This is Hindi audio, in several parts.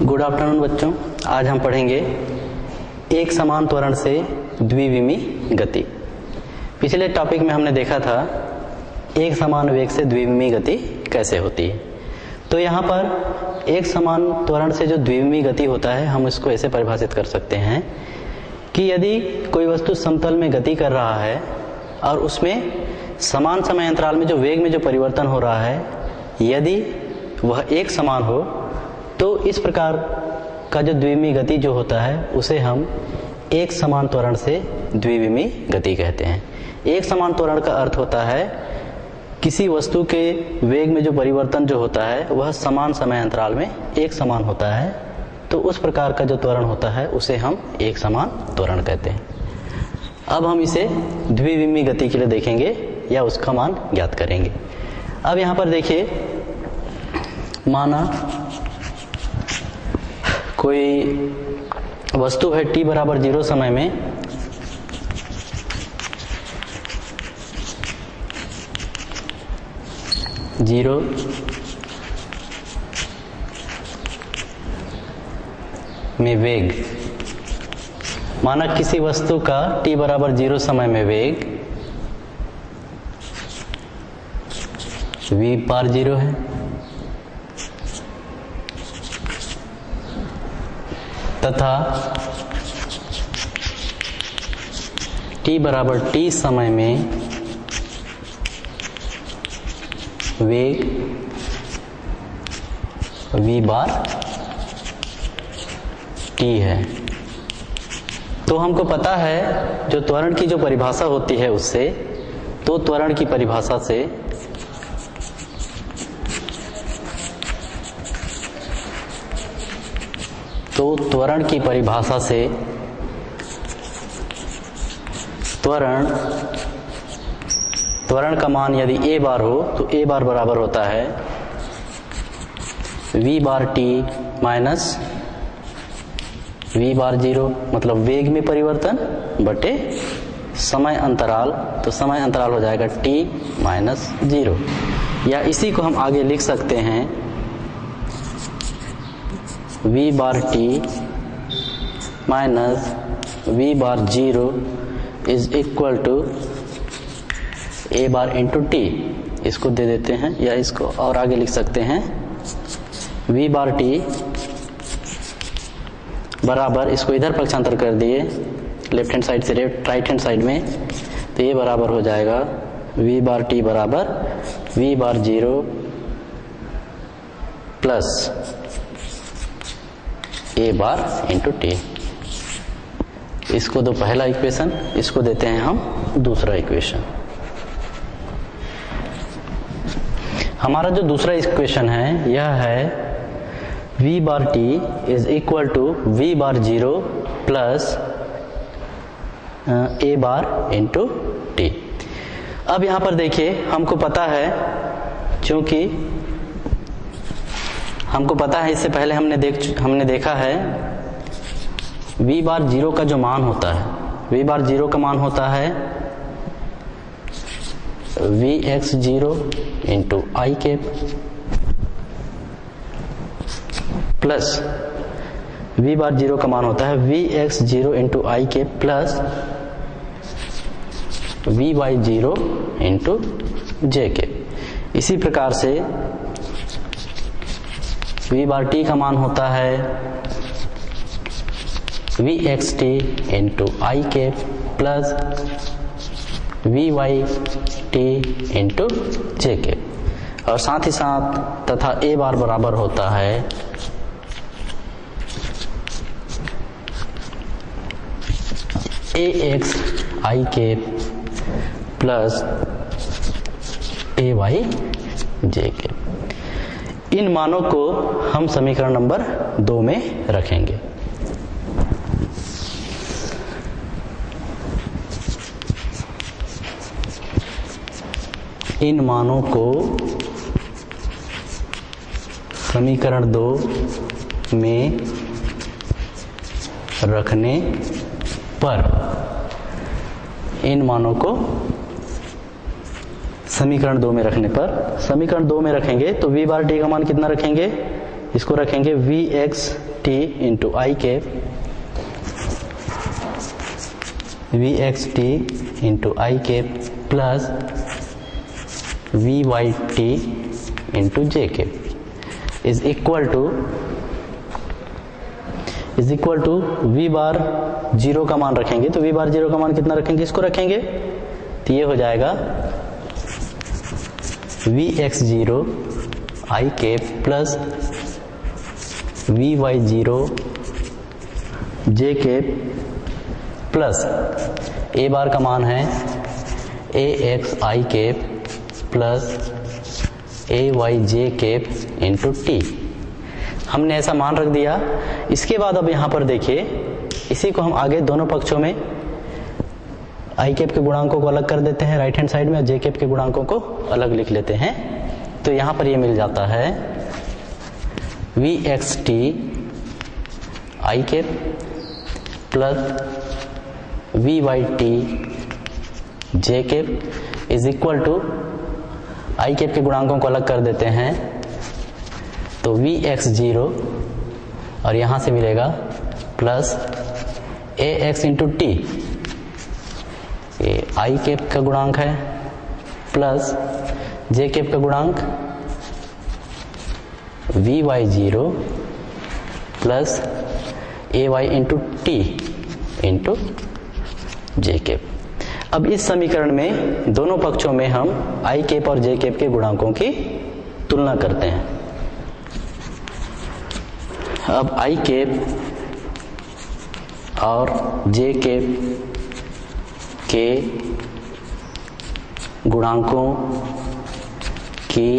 गुड आफ्टरनून बच्चों। आज हम पढ़ेंगे एक समान त्वरण से द्विविमी गति। पिछले टॉपिक में हमने देखा था एक समान वेग से द्विविमी गति कैसे होती है। तो यहाँ पर एक समान त्वरण से जो द्विविमी गति होता है हम इसको ऐसे परिभाषित कर सकते हैं कि यदि कोई वस्तु समतल में गति कर रहा है और उसमें समान समय अंतराल में जो वेग में जो परिवर्तन हो रहा है यदि वह एक समान हो तो इस प्रकार का जो द्विविमी गति जो होता है उसे हम एक समान त्वरण से द्विविमी गति कहते हैं। एक समान त्वरण का अर्थ होता है किसी वस्तु के वेग में जो परिवर्तन जो होता है वह समान समय अंतराल में एक समान होता है, तो उस प्रकार का जो त्वरण होता है उसे हम एक समान त्वरण कहते हैं। अब हम इसे द्विविमी गति के लिए देखेंगे या उसका मान ज्ञात करेंगे। अब यहाँ पर देखिए, माना कोई वस्तु है t बराबर 0 समय में वेग, माना किसी वस्तु का t बराबर 0 समय में वेग v बार 0 है तथा t बराबर t समय में वेग v बार t है। तो हमको पता है जो त्वरण की जो परिभाषा होती है उससे, तो त्वरण की परिभाषा से त्वरण का मान यदि a बार हो तो a बार बराबर होता है v bar t minus v bar 0, मतलब वेग में परिवर्तन बटे समय अंतराल, तो समय अंतराल हो जाएगा t माइनस 0। या इसी को हम आगे लिख सकते हैं v bar t minus v bar 0 is equal to a bar into t। इसको दे देते हैं या इसको और आगे लिख सकते हैं v बार t बराबर, इसको इधर पक्षांतर कर दिए लेफ्ट हैंड साइड से राइट हैंड साइड में, तो ये बराबर हो जाएगा v बार t बराबर v bar 0 plus a bar into t। इसको दो पहला इक्वेशन, इसको देते हैं हम दूसरा इक्वेशन। हमारा जो दूसरा इक्वेशन है यह है v bar t is equal to v bar 0 plus a bar into t। अब यहाँ पर देखिए, हमको पता है, क्योंकि हमको पता है इससे पहले हमने देखा है v बार 0 का जो मान होता है, v बार 0 का मान होता है vx0 into I cap plus v bar 0 का मान होता है vx0 into I cap plus vy0 into J cap. इसी प्रकार से v बार t का मान होता है vxt into I cap plus vyt into J cap, और साथ ही साथ तथा a बार बराबर होता है ax आई कैप प्लस ay जे कैप। इन मानों को हम समीकरण नंबर 2 में रखेंगे। इन मानों को समीकरण 2 में रखने पर, इन मानों को समीकरण 2 में रखने पर, समीकरण 2 में रखेंगे तो v बार t का मान कितना रखेंगे, इसको रखेंगे V X T into I cap, V X T into I cap plus we Y T into J cap is equal to V bar zero का मान रखेंगे। तो वी बार जीरो का मान कितना रखेंगे, इसको रखेंगे, तो ये हो जाएगा we x zero i cap plus we Y zero j cap plus a bar का मान है a x i cap plus A y j cap into t. हमने ऐसा मान रख दिया। इसके बाद अब यहाँ पर देखिए, इसी को हम आगे दोनों पक्षों में आई कैप के गुणांकों को अलग कर देते हैं राइट हैंड साइड में, और जे कैप के गुणांकों को अलग लिख लेते हैं। तो यहाँ पर ये मिल जाता है V X T I cap plus we Y T J cap is equal to, I cap के गुणांकों को अलग कर देते हैं, तो वी एक्स जीरो और यहां से मिलेगा plus A X into T, ये आई कैप का गुणांक है, प्लस जे कैप का गुणांक we Y zero plus A Y into T into J cap. अब इस समीकरण में दोनों पक्षों में हम आई कैप और जे कैप के गुणांकों की तुलना करते हैं। अब आई कैप और जे कैप के गुणांकों की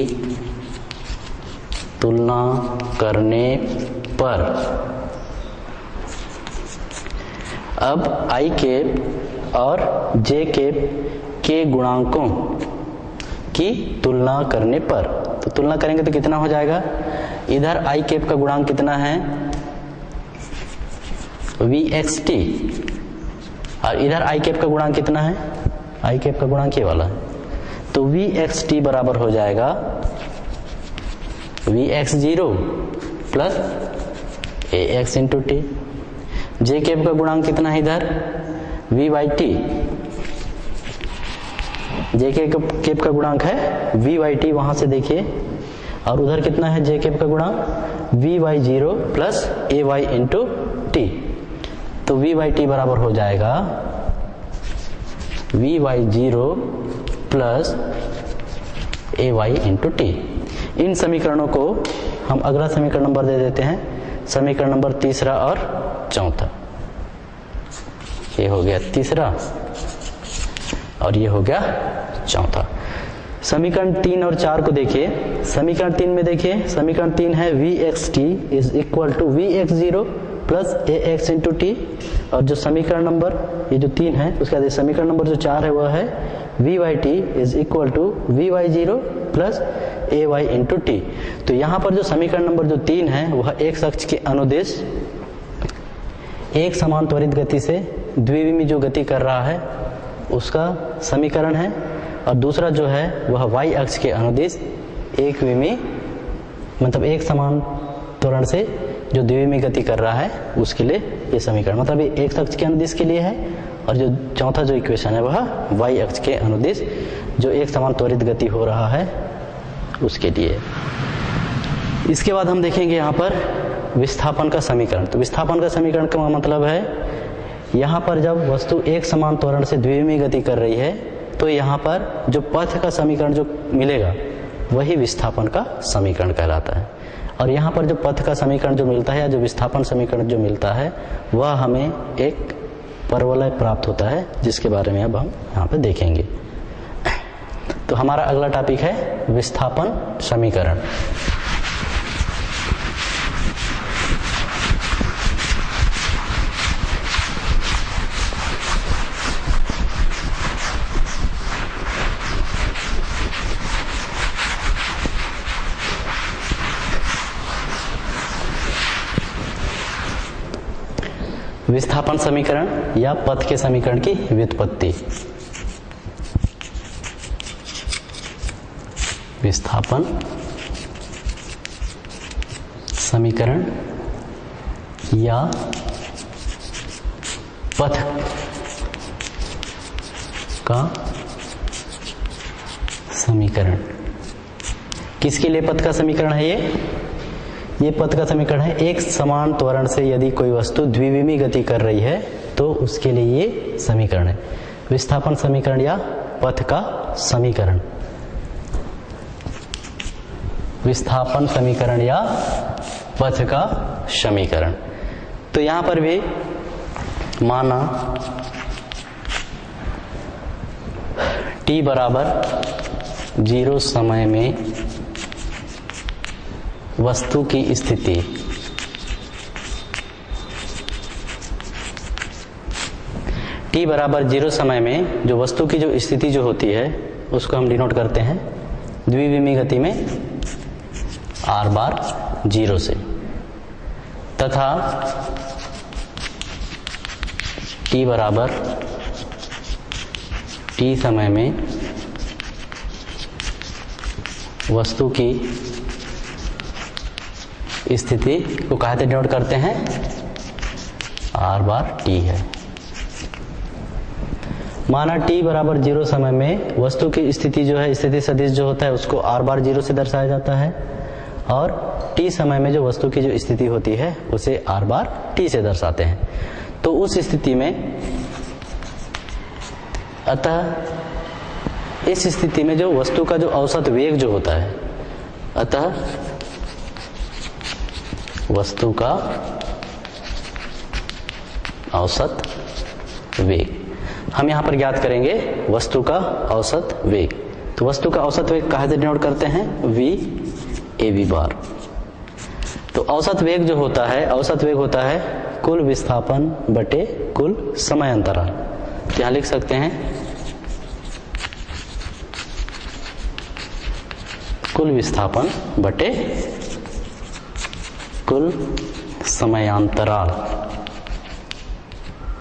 तुलना करने पर अब आई कैप और जे कैप के गुणांकों की तुलना करने पर, तो तुलना करेंगे तो कितना हो जाएगा, इधर आई कैप का गुणांक कितना है वी एक्स टी, और इधर आई कैप का गुणांक कितना है, आई कैप का गुणांक ये वाला है, तो वी एक्स टी बराबर हो जाएगा we x zero plus A X into T. J cap का गुणांक कितना है इधर V Y T, J cap का गुणांक है वी वाई टी, वहां से देखिए, और उधर कितना है जे कैप का गुणांक we Y zero plus A Y into T. तो वी वाई टी बराबर हो जाएगा वी वाई जीरो प्लस ए वाई इंटू टी। इन समीकरणों को हम अगला समीकरण नंबर दे देते हैं, समीकरण नंबर तीसरा और चौथा। ये हो गया तीसरा और ये हो गया चौथा। समीकरण 3 और 4 को देखिए। समीकरण 3 में देखिए, समीकरण 3 है V X T is equal to V x zero plus A X into T, और जो समीकरण नंबर ये जो 3 है उसके बाद समीकरण नंबर जो 4 है वह है V Y T is equal to V Y zero plus A Y into T. तो यहाँ पर जो समीकरण नंबर जो 3 है वह एक अक्ष के अनुदिश एक समान त्वरित गति से द्विविमी जो गति कर रहा है उसका समीकरण है, और दूसरा जो है वह वाई अक्ष के अनुदिश एक विमी मतलब एक समान त्वरण से जो द्विविमी गति कर रहा है उसके लिए ये समीकरण, मतलब ये एक अक्ष के अनुदिश के लिए है, और जो चौथा जो इक्वेशन है वह वाई अक्ष के अनुदिश जो एक समान त्वरित गति हो रहा है उसके लिए। इसके बाद हम देखेंगे यहाँ पर विस्थापन का समीकरण। तो विस्थापन का समीकरण का मतलब है यहाँ पर जब वस्तु एक समान त्वरण से द्विविमी गति कर रही है तो यहाँ पर जो पथ का समीकरण जो मिलेगा वही विस्थापन का समीकरण कहलाता है। और यहाँ पर जो पथ का समीकरण जो मिलता है या जो विस्थापन समीकरण जो मिलता है वह हमें एक परवलय प्राप्त होता है, जिसके बारे में अब हम यहाँ पे देखेंगे। तो हमारा अगला टॉपिक है विस्थापन समीकरण। विस्थापन समीकरण या पथ के समीकरण की व्युत्पत्ति। विस्थापन समीकरण या पथ का समीकरण। किसके लिए पथ का समीकरण है ये पथ का समीकरण है एक समान त्वरण से यदि कोई वस्तु द्विविमी गति कर रही है तो उसके लिए ये समीकरण है। विस्थापन समीकरण या पथ का समीकरण, विस्थापन समीकरण या पथ का समीकरण। तो यहां पर भी माना t बराबर 0 समय में वस्तु की स्थिति t बराबर 0 समय में जो वस्तु की जो स्थिति जो होती है उसको हम डिनोट करते हैं द्विविमी गति में r बार 0 से, तथा t बराबर t समय में वस्तु की स्थिति को कहाँ से डिनोट करते हैं, r बार t है। माना t बराबर 0 समय में वस्तु की स्थिति जो है, स्थिति सदिश जो होता है उसको r बार 0 से दर्शाया जाता है, और t समय में जो वस्तु की जो स्थिति होती है उसे r बार t से दर्शाते हैं। तो उस स्थिति में अतः इस स्थिति में जो वस्तु का जो औसत वेग जो होता है, अतः वस्तु का औसत वेग हम यहां पर ज्ञात करेंगे, वस्तु का औसत वेग। तो वस्तु का औसत वेग कहाँ से डिनोट करते हैं, v a v बार। तो औसत वेग जो होता है, औसत वेग होता है कुल विस्थापन बटे कुल समय अंतराल। तो यहां लिख सकते हैं कुल विस्थापन बटे कुल समयांतराल।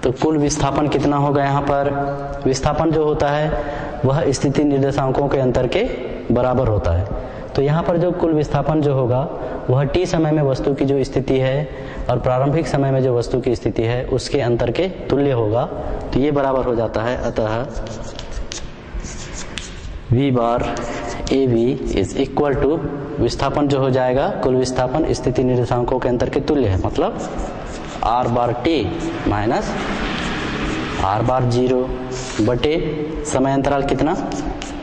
तो कुल विस्थापन कितना होगा, यहाँ पर विस्थापन जो होता है वह स्थिति निर्देशांकों के अंतर के बराबर होता है। तो यहाँ पर जो कुल विस्थापन जो होगा वह t समय में वस्तु की जो स्थिति है और प्रारंभिक समय में जो वस्तु की स्थिति है उसके अंतर के तुल्य होगा। तो ये बराबर हो जाता है, अतः v bar a v is equal to, विस्थापन जो हो जाएगा कुल विस्थापन स्थिति निर्देशांकों के अंतर के तुल्य है, मतलब r bar t minus r bar 0 बटे समय अंतराल कितना,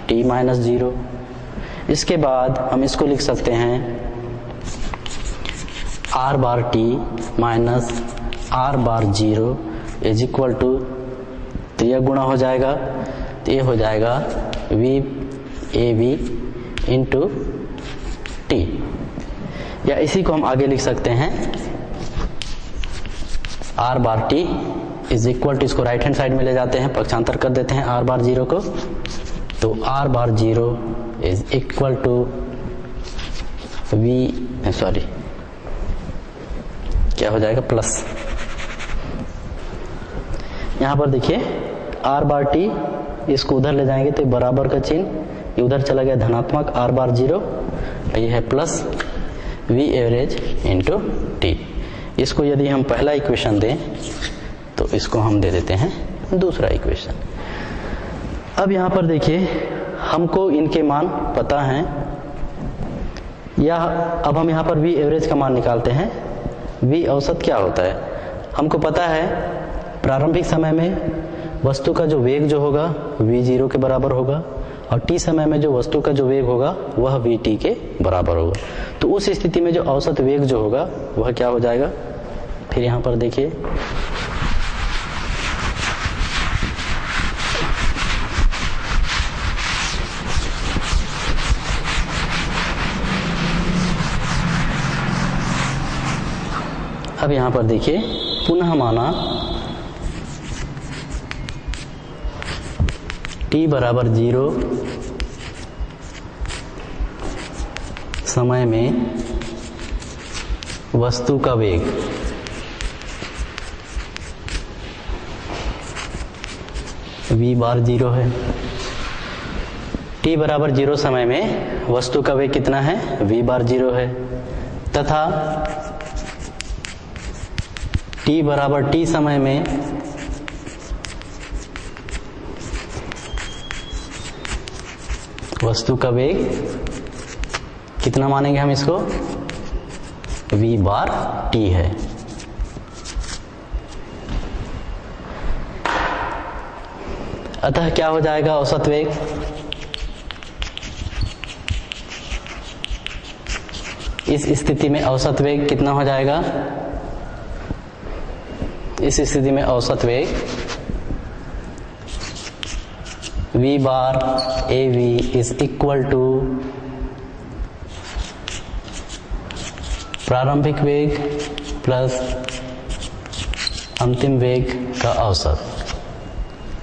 t माइनस 0। इसके बाद हम इसको लिख सकते हैं r bar t minus r bar 0 is equal to, तो यह गुणा हो जाएगा, तो ये हो जाएगा v a v into t, या इसी को हम आगे लिख सकते हैं r bar t is equal to, इसको राइट हैंड साइड में ले जाते हैं, पक्षांतर कर देते हैं r बार 0 को, तो r bar 0 is equal to क्या हो जाएगा, प्लस। यहां पर देखिए r बार t, इसको उधर ले जाएंगे तो बराबर का चिन्ह उधर चला गया, धनात्मक r बार 0, ये है plus v average into t। इसको यदि हम पहला इक्वेशन दें तो इसको हम दे देते हैं दूसरा इक्वेशन। अब यहां पर देखिए हमको इनके मान पता हैं, या अब हम यहां पर v एवरेज का मान निकालते हैं। v औसत क्या होता है, हमको पता है प्रारंभिक समय में वस्तु का जो वेग जो होगा v 0 के बराबर होगा, और t समय में जो वस्तु का जो वेग होगा वह v t के बराबर होगा। तो उस स्थिति में जो औसत वेग जो होगा वह क्या हो जाएगा, फिर यहां पर देखिए अब यहां पर देखिए पुनः माना t बराबर 0 समय में वस्तु का वेग v बार 0 है। t बराबर 0 समय में वस्तु का वेग कितना है, v बार 0 है, तथा t बराबर t समय में वस्तु का वेग कितना मानेंगे हम इसको, v बार t है। अतः क्या हो जाएगा औसत वेग, इस स्थिति में औसत वेग कितना हो जाएगा, इस स्थिति में औसत वेग v bar av is equal to प्रारंभिक वेग प्लस अंतिम वेग का औसत,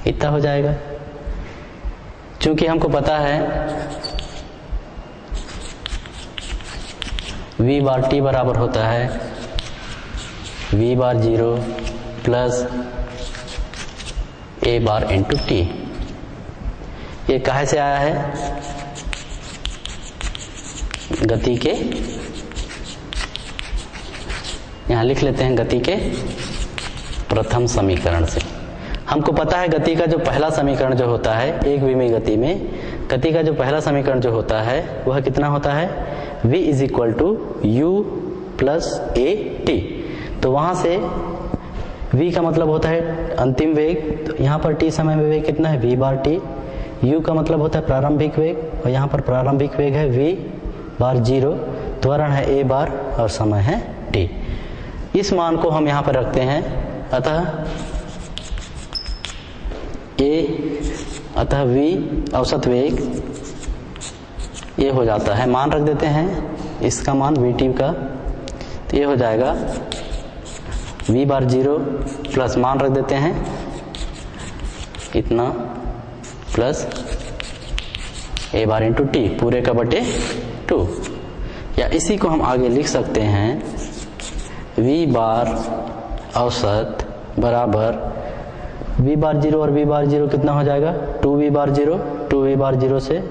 इतना हो जाएगा। चूंकि हमको पता है v बार t बराबर होता है v bar 0 plus a bar into t। ये कहाँ से आया है, गति के, यहां लिख लेते हैं गति के प्रथम समीकरण से। हमको पता है गति का जो पहला समीकरण जो होता है एक विमीय गति में, गति का जो पहला समीकरण जो होता है वह कितना होता है, v is equal to U plus A T. तो वहां से v का मतलब होता है अंतिम वेग, तो यहाँ पर t समय में वेग कितना है, v बार t। u का मतलब होता है प्रारंभिक वेग, और यहाँ पर प्रारंभिक वेग है v बार 0, त्वरण है a बार और समय है t। इस मान को हम यहाँ पर रखते हैं। अतः v औसत वेग ये हो जाता है, मान रख देते हैं इसका मान vt का, तो ये हो जाएगा v बार 0 प्लस मान रख देते हैं इतना plus a bar into T पूरे का बटे 2, या इसी को हम आगे लिख सकते हैं v बार औसत बराबर v बार 0 और v बार 0 कितना हो जाएगा, 2v बार 0, 2v बार 0 से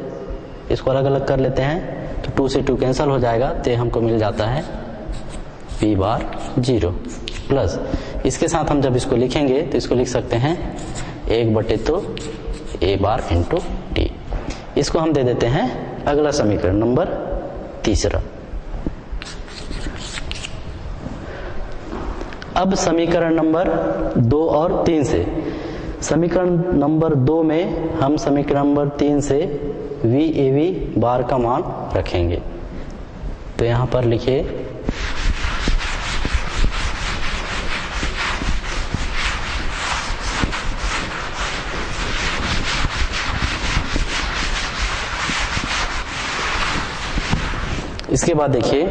इसको अलग अलग कर लेते हैं तो 2 से 2 कैंसिल हो जाएगा, तो हमको मिल जाता है v बार 0 प्लस इसके साथ हम जब इसको लिखेंगे तो इसको लिख सकते हैं 1 बटे तो a बार इंटू टी। इसको हम दे देते हैं अगला समीकरण नंबर 3। अब समीकरण नंबर 2 और 3 से, समीकरण नंबर 2 में हम समीकरण नंबर 3 से VAV बार का मान रखेंगे। तो यहां पर लिखिए इसके बाद देखिए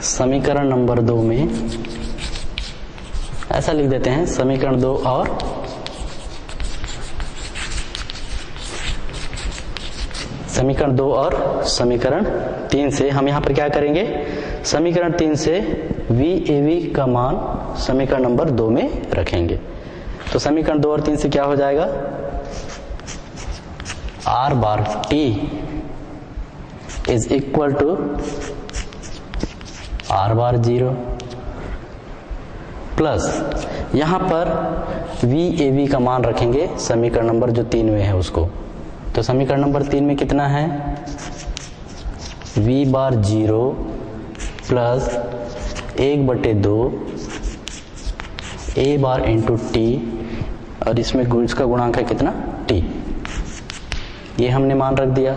समीकरण नंबर 2 में ऐसा लिख देते हैं, समीकरण 2 और समीकरण 2 और समीकरण 3 से हम यहां पर क्या करेंगे, समीकरण 3 से VAV का मान समीकरण नंबर 2 में रखेंगे। तो समीकरण 2 और 3 से क्या हो जाएगा, R bar T is equal to R bar 0 plus यहां पर VAV का मान रखेंगे समीकरण नंबर जो 3 में है उसको। तो समीकरण नंबर 3 में कितना है, V बार 0 प्लस 1 बटे 2 A बार इंटू टी, और इसमें इसका गुणांक है कितना, T। ये हमने मान रख दिया।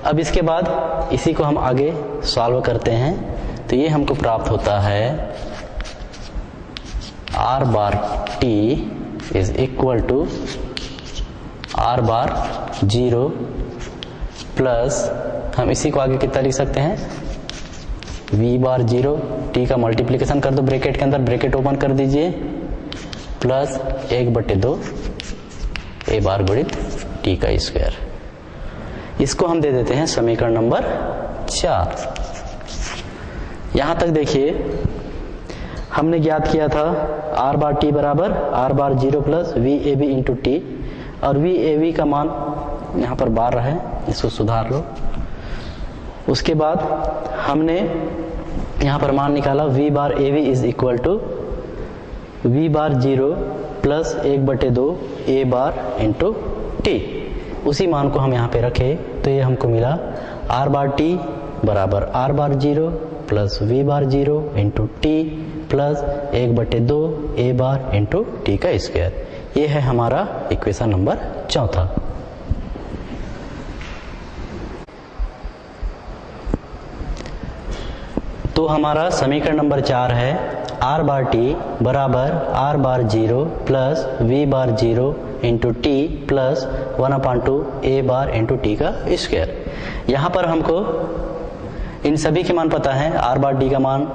अब इसके बाद इसी को हम आगे सॉल्व करते हैं, तो ये हमको प्राप्त होता है R bar T is equal to R bar 0 plus हम इसी को आगे कितना लिख सकते हैं, V बार 0, T का मल्टीप्लिकेशन कर दो ब्रैकेट के अंदर, ब्रैकेट ओपन कर दीजिए, प्लस 1 बटे 2 A बार गुणित T का स्क्वायर। इसको हम दे देते हैं समीकरण नंबर 4। यहां तक देखिए हमने ज्ञात किया था R बार T बराबर R bar 0 plus VAV into T, और VAV का मान यहाँ पर बार है, इसको सुधार लो, उसके बाद हमने यहाँ पर मान निकाला v bar A V is equal to V bar 0 plus 1/2 A bar into T. उसी मान को हम यहाँ पे रखे तो ये हमको मिला r बार टी बराबर r bar 0 plus v bar 0 into T plus 1/2 A bar into T का स्क्वायर। ये है हमारा इक्वेशन नंबर 4। तो हमारा समीकरण नंबर 4 है r बार टी बराबर r bar 0 plus v bar 0 into T plus 1/2 A bar into T का स्क्वायर। यहाँ पर हमको इन सभी के मान पता है। r बार टी का मान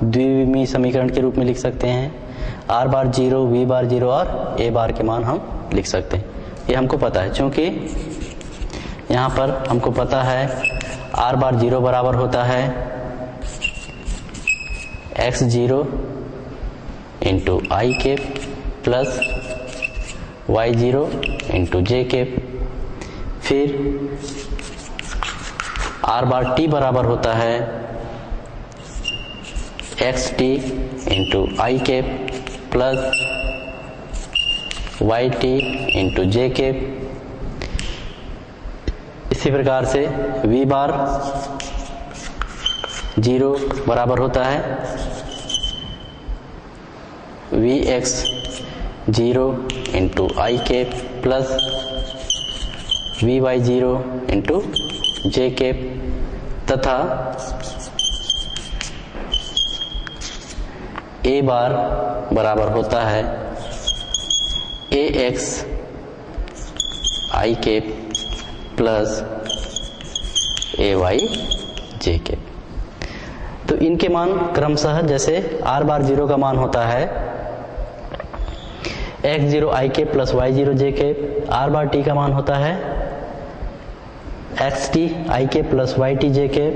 द्विविमीय समीकरण के रूप में लिख सकते हैं, r बार 0 v बार 0 और a बार के मान हम लिख सकते हैं। ये हमको पता है, क्योंकि यहाँ पर हमको पता है r बार 0 बराबर होता है x0 into I cap plus y0 into J cap. फिर r बार t बराबर होता है xt into I cap plus yt into J cap. इसी प्रकार से v बार 0 बराबर होता है vx0 into I cap plus vy0 into J cap तथा a बार बराबर होता है ax आई कैप प्लस ay जे कैप। तो इनके मान क्रमशः जैसे r बार 0 का मान होता है x0 आई कैप प्लस y0 जे कैप, r बार t का मान होता है xt आई कैप प्लस yt जे कैप,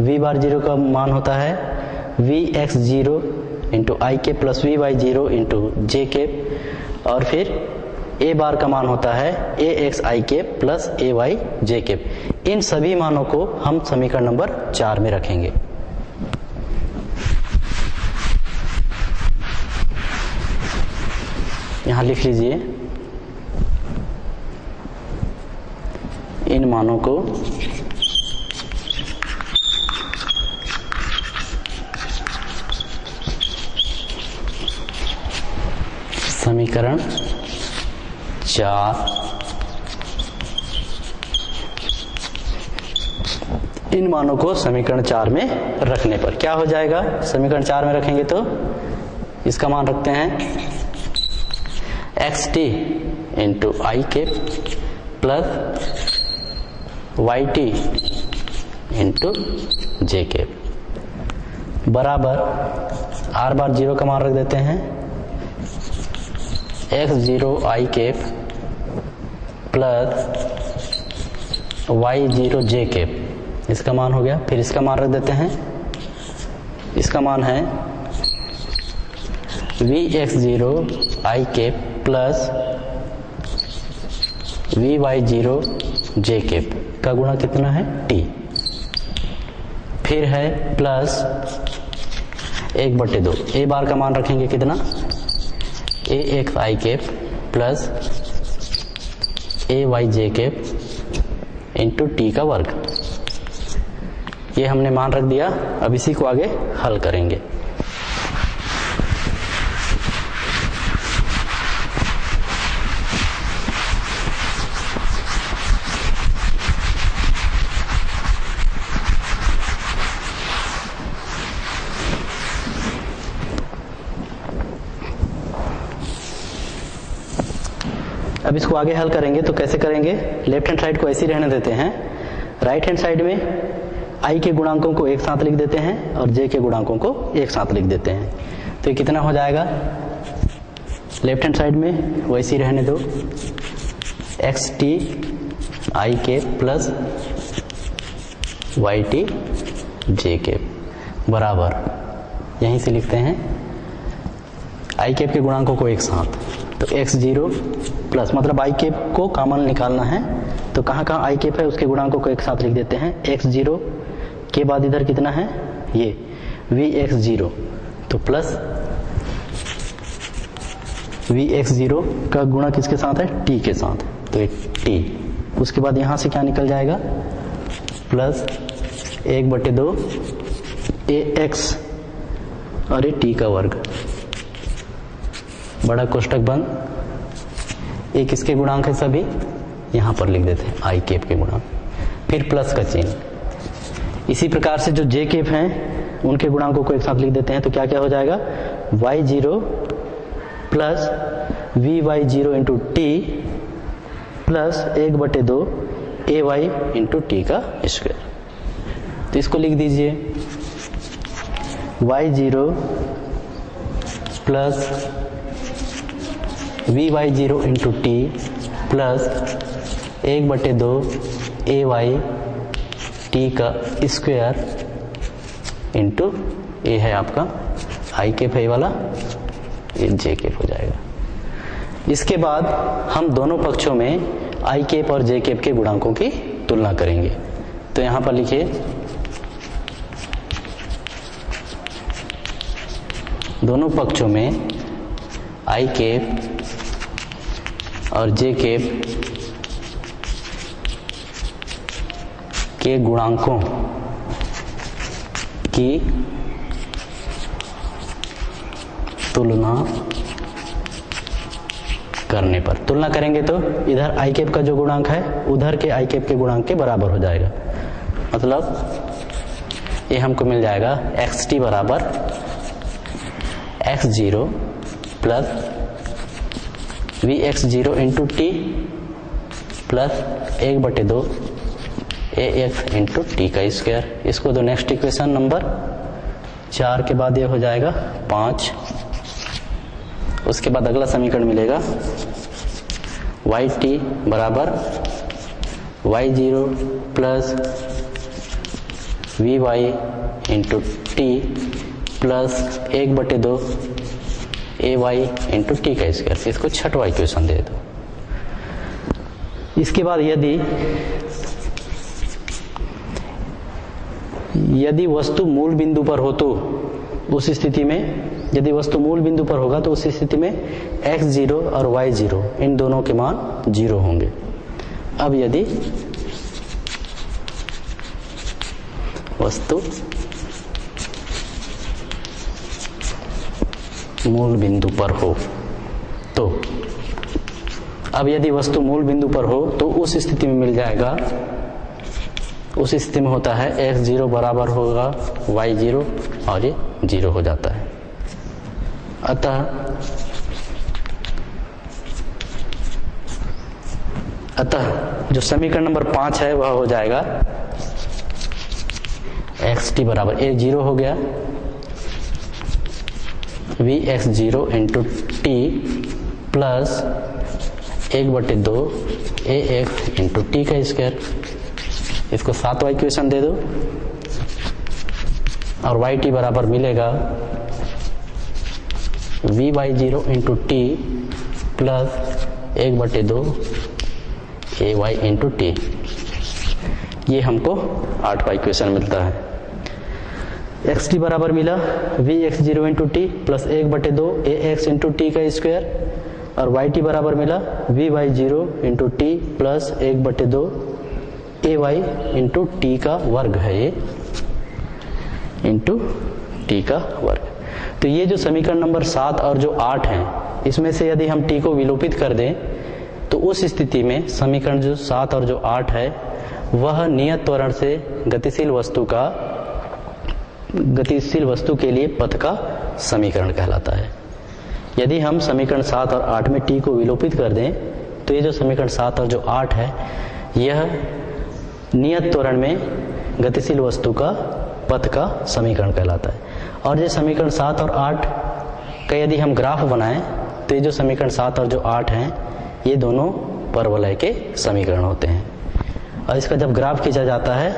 v बार 0 का मान होता है vx0 into I cap plus vy0 into J cap, और फिर a बार का मान होता है ax आई कैप प्लस ay जे कैप। इन सभी मानों को हम समीकरण नंबर 4 में रखेंगे। यहाँ लिख लीजिए इन मानों को समीकरण 4, इन मानों को समीकरण 4 में रखने पर क्या हो जाएगा। समीकरण 4 में रखेंगे तो इसका मान रखते हैं xt into I cap plus yt into J cap बराबर r बार 0 का मान रख देते हैं x0 आई कैप प्लस y0 जे कैप, इसका मान हो गया। फिर इसका मान रख देते हैं, इसका मान है vx0 आई कैप प्लस vy0 जे कैप का गुणा कितना है t। फिर है प्लस 1/2 a बार का मान रखेंगे कितना ax आई कैप प्लस ay जे कैप इंटू टी का वर्ग। ये हमने मान रख दिया। अब इसी को आगे हल करेंगे। अब इसको आगे हल करेंगे तो कैसे करेंगे, लेफ्ट हैंड साइड को ऐसे ही रहने देते हैं, राइट हैंड साइड में आई के गुणांकों को एक साथ लिख देते हैं और जे के गुणांकों को एक साथ लिख देते हैं। तो ये कितना हो जाएगा, लेफ्ट हैंड साइड में वैसे ही रहने दो एक्स टी आई के प्लस वाई टी जे के बराबर, यहीं से लिखते हैं आई कैप के गुणांकों को एक साथ, तो x0 प्लस मतलब आई कैप को कॉमन निकालना है तो कहाँ कहाँ आई कैप है उसके गुणांकों को एक साथ लिख देते हैं। x0 के बाद इधर कितना है ये vx0, तो प्लस vx0 का गुणा किसके साथ है t के साथ, तो ये t। उसके बाद यहाँ से क्या निकल जाएगा प्लस 1/2 ax और ये t का वर्ग, बड़ा कोष्टक बंद। ये किसके गुणांक है सभी, यहाँ पर लिख देते हैं आई कैप के गुणांक, फिर प्लस का चिन्ह। इसी प्रकार से जो जे कैप हैं उनके गुणांकों को एक साथ लिख देते हैं, तो क्या क्या हो जाएगा y0 plus vy0 into T plus 1/2 ay into T का स्क्वायर। तो इसको लिख दीजिए y0 plus vy0 into T plus 1/2 ay T का स्क्वायर इंटू ए है आपका आई कैप है वाला, ये जे कैप हो जाएगा। इसके बाद हम दोनों पक्षों में आई कैप और जे कैप के गुणांकों की तुलना करेंगे। तो यहां पर लिखिए दोनों पक्षों में आई कैप और जे कैप के गुणांकों की तुलना करने पर, तुलना करेंगे तो इधर आई कैप का जो गुणांक है उधर के आई कैप के गुणांक के बराबर हो जाएगा। मतलब ये हमको मिल जाएगा xt बराबर x0 plus vx0 into T plus 1/2 ax into T का स्क्वायर। इसको तो नेक्स्ट इक्वेशन नंबर 4 के बाद ये हो जाएगा 5। उसके बाद अगला समीकरण मिलेगा yt बराबर y0 plus vy into T plus 1/2 ay into T का स्क्वायर। इसको छठवां इक्वेशन दे दो। इसके बाद यदि वस्तु मूल बिंदु पर हो तो उस स्थिति में, यदि वस्तु मूल बिंदु पर होगा तो उस स्थिति में x0 और y0 इन दोनों के मान 0 होंगे। अब यदि वस्तु मूल बिंदु पर हो तो, अब यदि वस्तु मूल बिंदु पर हो तो उस स्थिति में मिल जाएगा, उस स्थिति में होता है x0 बराबर होगा y0 और ये 0 हो जाता है। अतः जो समीकरण नंबर 5 है वह हो जाएगा xt बराबर ये 0 हो गया vx0 into T plus 1/2 ax into T का स्क्वायर। इसको 7वां इक्वेशन दे दो और yt बराबर मिलेगा vy0 into T plus 1/2 ay into T. ये हमको 8वां इक्वेशन मिलता है। xt बराबर मिला vx0 into T plus 1/2 ax into T का स्क्वायर और yt बराबर मिला vy0 into T plus 1/2 ay into T का वर्ग है ये, इंटू टी का वर्ग। तो ये जो समीकरण नंबर 7 और जो 8 हैं इसमें से यदि हम टी को विलोपित कर दें तो उस स्थिति में समीकरण जो 7 और जो 8 है वह नियत त्वरण से गतिशील वस्तु के लिए पथ का समीकरण कहलाता है। यदि हम समीकरण 7 और 8 में टी को विलोपित कर दें तो ये जो समीकरण 7 और जो 8 है यह नियत त्वरण में गतिशील वस्तु का पथ का समीकरण कहलाता है। और ये समीकरण 7 और 8 का यदि हम ग्राफ बनाएं तो ये जो समीकरण 7 और जो 8 हैं ये दोनों परवलय के समीकरण होते हैं और इसका जब ग्राफ खींचा जाता है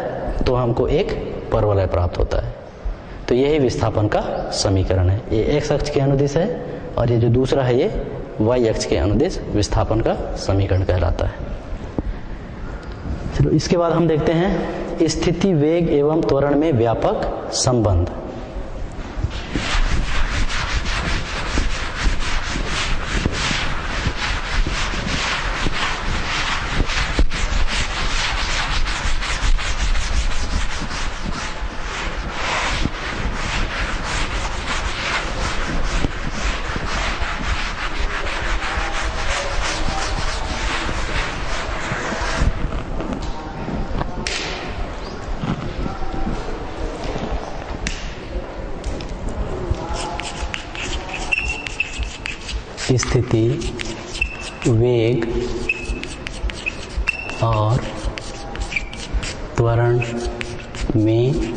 तो हमको एक परवलय प्राप्त होता है। तो यही विस्थापन का समीकरण है। ये x अक्ष के अनुदिश है और ये जो दूसरा है ये y अक्ष के अनुदिश विस्थापन का समीकरण कहलाता है। चलो इसके बाद हम देखते हैं स्थिति वेग एवं त्वरण में व्यापक संबंध। स्थिति वेग और त्वरण में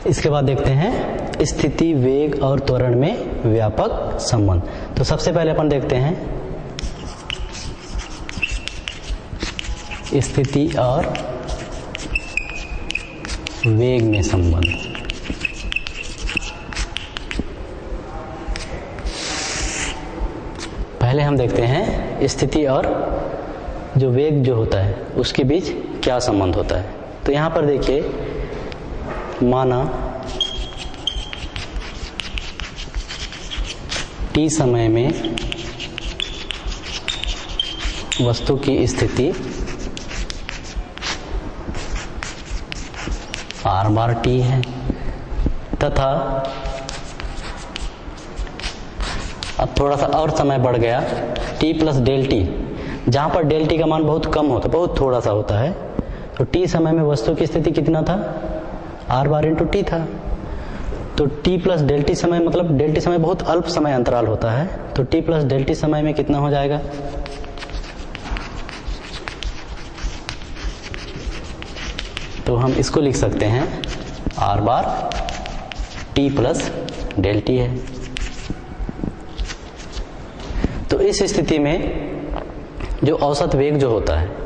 इसके बाद देखते हैं स्थिति वेग और त्वरण में व्यापक संबंध। तो सबसे पहले अपन देखते हैं स्थिति और वेग में संबंध। पहले हम देखते हैं स्थिति और जो वेग जो होता है उसके बीच क्या संबंध होता है। तो यहां पर देखिए, माना t समय में वस्तु की स्थिति r बार t है तथा अब थोड़ा सा और समय बढ़ गया t प्लस डेल टी, जहां पर डेल टी का मान बहुत कम होता, बहुत थोड़ा सा होता है। तो t समय में वस्तु की स्थिति कितना था, r बार इंटू टी था। तो t प्लस डेल टी समय मतलब डेल टी समय बहुत अल्प समय अंतराल होता है, तो t प्लस डेल टी समय में कितना हो जाएगा, तो हम इसको लिख सकते हैं r bar t plus del T है। तो इस स्थिति में जो औसत वेग जो होता है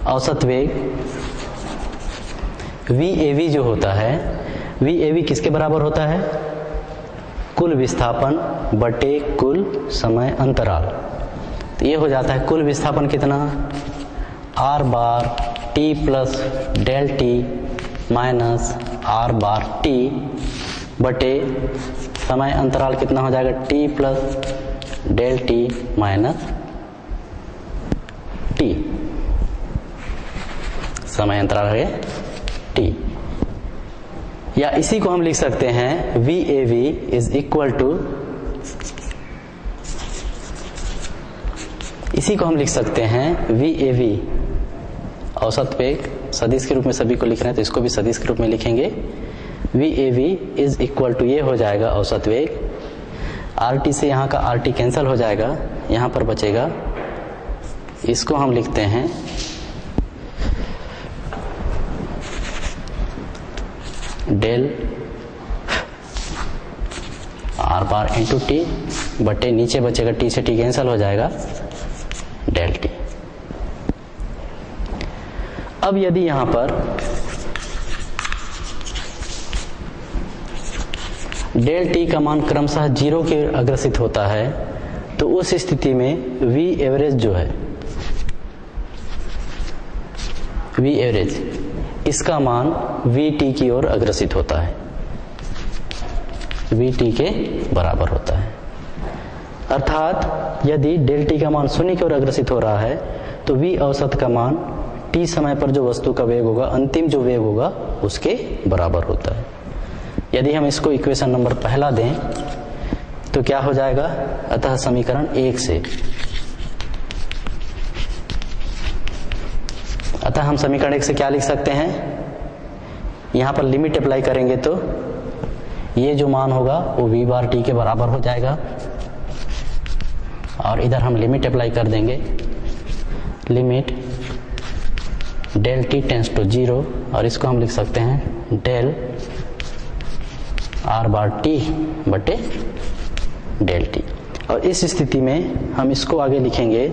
औसत वेग VAV जो होता है, VAV किसके बराबर होता है, कुल विस्थापन बटे कुल समय अंतराल। तो ये हो जाता है कुल विस्थापन कितना, r bar t plus del T minus r bar t बटे समय अंतराल कितना हो जाएगा, t plus del T minus t, समय अंतराल है t। या इसी को हम लिख सकते हैं VAV इज इक्वल टू, इसी को हम लिख सकते हैं VAV औसत वेग, सदिश के रूप में सभी को लिख रहे हैं तो इसको भी सदिश के रूप में लिखेंगे। VAV इज इक्वल टू, ये हो जाएगा औसत वेग, RT से यहाँ का RT कैंसिल हो जाएगा, यहाँ पर बचेगा, इसको हम लिखते हैं डेल r बार इंटू टी बटे नीचे बचेगा t से t कैंसिल हो जाएगा डेल टी। अब यदि यहां पर डेल टी का मान क्रमशः 0 के अग्रसित होता है तो उस स्थिति में V एवरेज जो है, V एवरेज इसका मान VT की ओर अग्रसित होता है, VT के बराबर होता है। अर्थात यदि डेल टी का मान 0 की ओर अग्रसित हो रहा है तो V औसत का मान t समय पर जो वस्तु का वेग होगा, अंतिम जो वेग होगा उसके बराबर होता है। यदि हम इसको इक्वेशन नंबर पहला दें तो क्या हो जाएगा, अतः समीकरण 1 से, अतः हम समीकरण 1 से क्या लिख सकते हैं, यहां पर लिमिट अप्लाई करेंगे तो ये जो मान होगा वो V बार t के बराबर हो जाएगा, और इधर हम लिमिट अप्लाई कर देंगे, limit del T tends to 0, और इसको हम लिख सकते हैं डेल r बार t बटे डेल टी। और इस स्थिति में हम इसको आगे लिखेंगे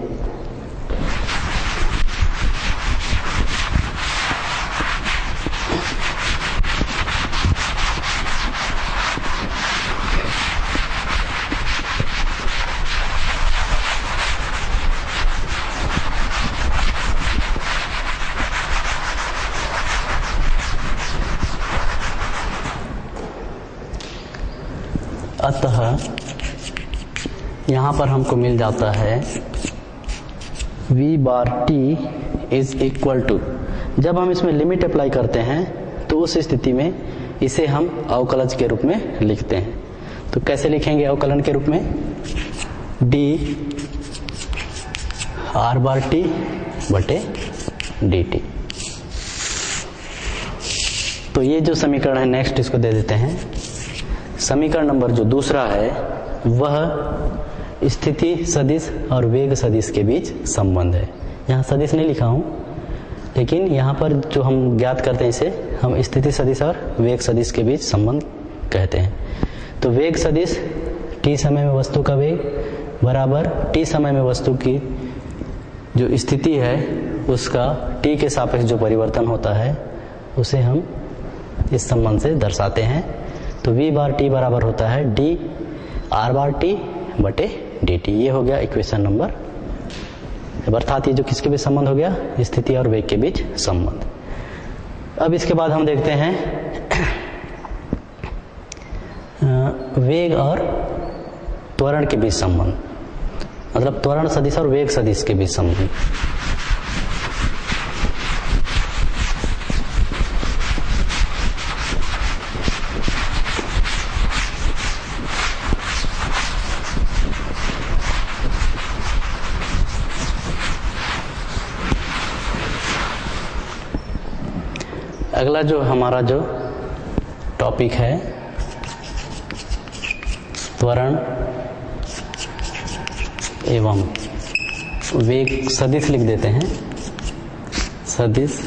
अतः यहाँ पर हमको मिल जाता है v bar t is equal to, जब हम इसमें लिमिट अप्लाई करते हैं तो उस स्थिति में इसे हम अवकलज के रूप में लिखते हैं। तो कैसे लिखेंगे अवकलन के रूप में? d r बार t बटे dt। तो ये जो समीकरण है नेक्स्ट इसको दे देते हैं। समीकरण नंबर जो दूसरा है वह स्थिति सदिश और वेग सदिश के बीच संबंध है। यहाँ सदिश नहीं लिखा हूँ, लेकिन यहाँ पर जो हम ज्ञात करते हैं इसे हम स्थिति सदिश और वेग सदिश के बीच संबंध कहते हैं। तो वेग सदिश t समय में वस्तु का वेग बराबर t समय में वस्तु की जो स्थिति है उसका t के सापेक्ष जो परिवर्तन होता है उसे हम इस संबंध से दर्शाते हैं। तो v बार t बराबर होता है d r बार t बटे dt। ये हो गया इक्वेशन नंबर, अर्थात ये जो किसके बीच संबंध हो गया? स्थिति और वेग के बीच संबंध। अब इसके बाद हम देखते हैं वेग और त्वरण के बीच संबंध, मतलब त्वरण सदिश और वेग सदिश के बीच संबंध। अगला जो हमारा जो टॉपिक है त्वरण एवं वेग सदिश लिख देते हैं। सदिश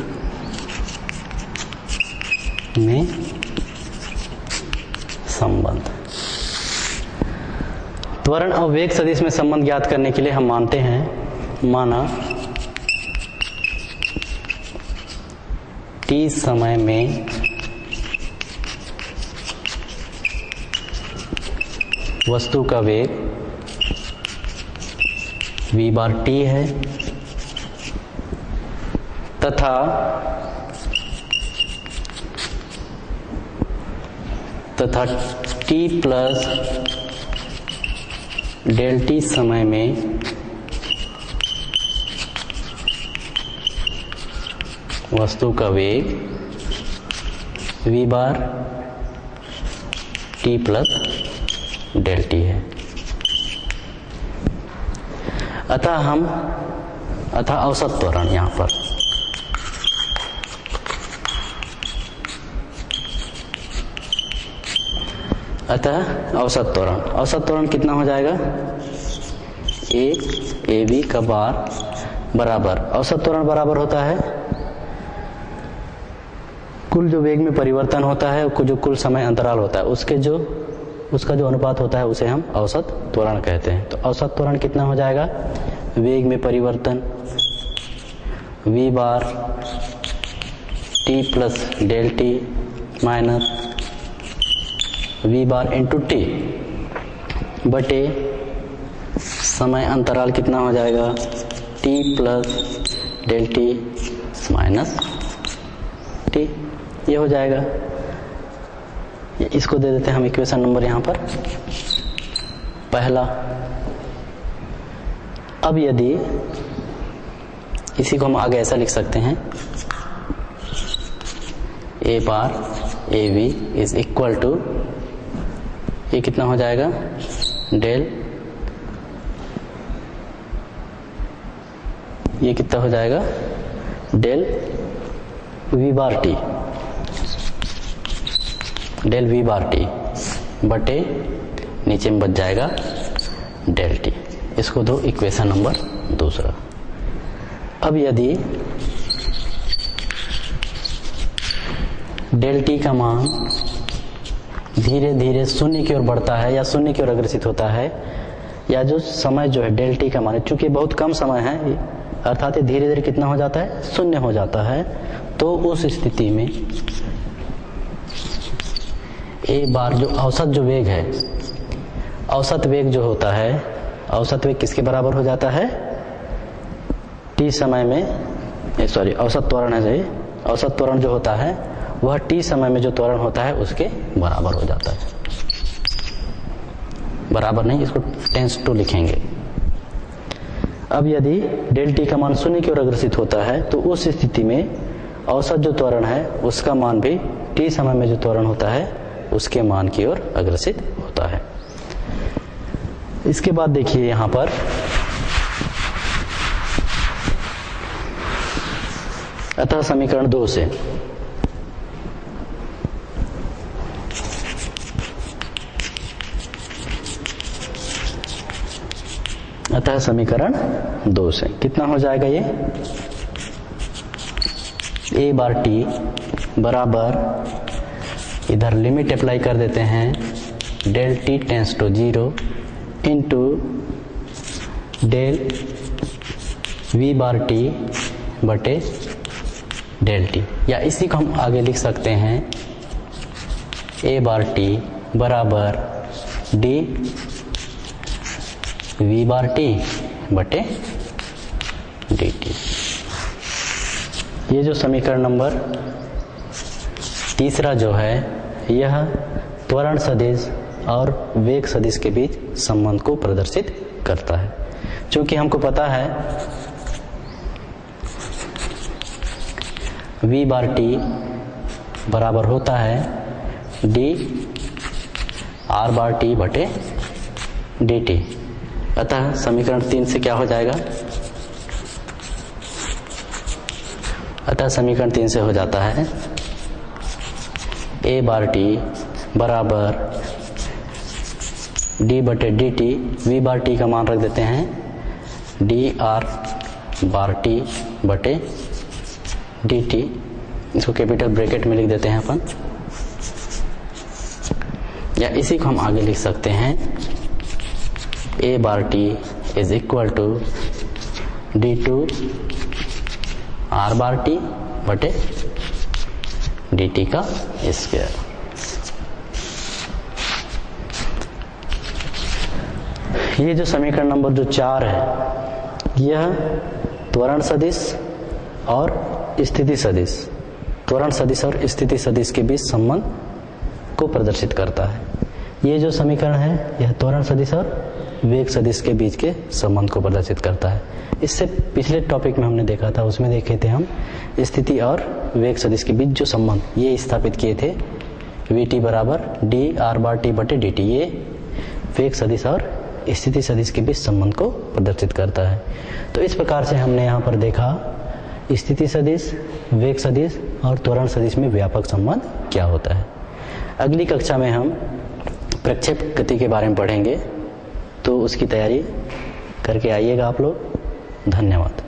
में संबंध। त्वरण और वेग सदिश में संबंध ज्ञात करने के लिए हम मानते हैं, माना t समय में वस्तु का वेग v बार t है तथा t प्लस डेल t समय में वस्तु का वेग v bar t plus del t है। अतः औसत त्वरण यहाँ पर औसत त्वरण कितना हो जाएगा? a b का बार बराबर, औसत त्वरण बराबर होता है कुल जो वेग में परिवर्तन होता है, जो कुल समय अंतराल होता है उसका जो अनुपात होता है उसे हम औसत त्वरण कहते हैं। तो औसत त्वरण कितना हो जाएगा? वेग में परिवर्तन v bar t plus del t minus v bar into t बटे समय अंतराल कितना हो जाएगा? t plus del t minus t। ये हो जाएगा। इसको दे देते हैं हम इक्वेशन नंबर यहाँ पर पहला। अब यदि इसी को हम आगे ऐसा लिख सकते हैं a bar A V is equal to, ये कितना हो जाएगा? डेल, ये कितना हो जाएगा? Del v bar t, del v bar t बटे नीचे में बच जाएगा डेल t। इसको दो इक्वेशन नंबर दूसरा। अब यदि डेल t का मान धीरे धीरे शून्य की ओर बढ़ता है या शून्य की ओर अग्रसित होता है, या जो समय जो है डेल t का मान, चूंकि बहुत कम समय है अर्थात ये धीरे धीरे कितना हो जाता है? शून्य हो जाता है। तो उस स्थिति में ए बार जो औसत जो वेग है, औसत वेग जो होता है, औसत वेग किसके बराबर हो जाता है? t समय में, सॉरी औसत त्वरण है सही, औसत त्वरण जो होता है वह t समय में जो त्वरण होता है उसके बराबर हो जाता है। बराबर नहीं, इसको टेंस टू लिखेंगे। अब यदि डेल टी का मान शून्य की ओर अग्रसित होता है तो उस स्थिति में औसत जो त्वरण है उसका मान भी टी समय में जो त्वरण होता है उसके मान की ओर अग्रसित होता है। इसके बाद देखिए यहां पर अतः समीकरण 2 से अतः समीकरण 2 से कितना हो जाएगा ये, ए बार टी बराबर, इधर लिमिट अप्लाई कर देते हैं, del T tends to 0 into del V bar T बटे डेल टी, या इसी को हम आगे लिख सकते हैं ए बार टी बराबर डी वी बार टी बटे डी टी। ये जो समीकरण नंबर तीसरा जो है यह त्वरण सदिश और वेग सदिश के बीच संबंध को प्रदर्शित करता है। क्योंकि हमको पता है v बार टी बराबर होता है डी आर बार टी बटे डी टी। अतः समीकरण 3 से क्या हो जाएगा, अतः समीकरण 3 से हो जाता है ए बार टी बराबर डी बटे D T, V bar T का मान रख देते हैं डी आर बार टी बटे डी टी, इसको कैपिटल ब्रैकेट में लिख देते हैं अपन, या इसी को हम आगे लिख सकते हैं ए bar t is equal to d two r bar T बटे डी टी का स्क्वायर। ये जो समीकरण नंबर जो 4 है यह त्वरण सदिश और स्थिति सदिश, त्वरण सदिश और स्थिति सदिश के बीच संबंध को प्रदर्शित करता है। ये जो समीकरण है यह त्वरण सदिश और वेग सदिश के बीच के संबंध को प्रदर्शित करता है। इससे पिछले टॉपिक में हमने देखा था, उसमें देखे थे हम स्थिति और वेग सदिश के बीच जो संबंध ये स्थापित किए थे, वी टी बराबर डी आर बार टी बटे डी टी, ये वेग सदिश और स्थिति सदिश के बीच संबंध को प्रदर्शित करता है। तो इस प्रकार से हमने यहाँ पर देखा स्थिति सदिश, वेग सदिश और त्वरण सदिश में व्यापक संबंध क्या होता है। अगली कक्षा में हम प्रक्षेप गति के बारे में पढ़ेंगे, तो उसकी तैयारी करके आइएगा आप लोग। धन्यवाद।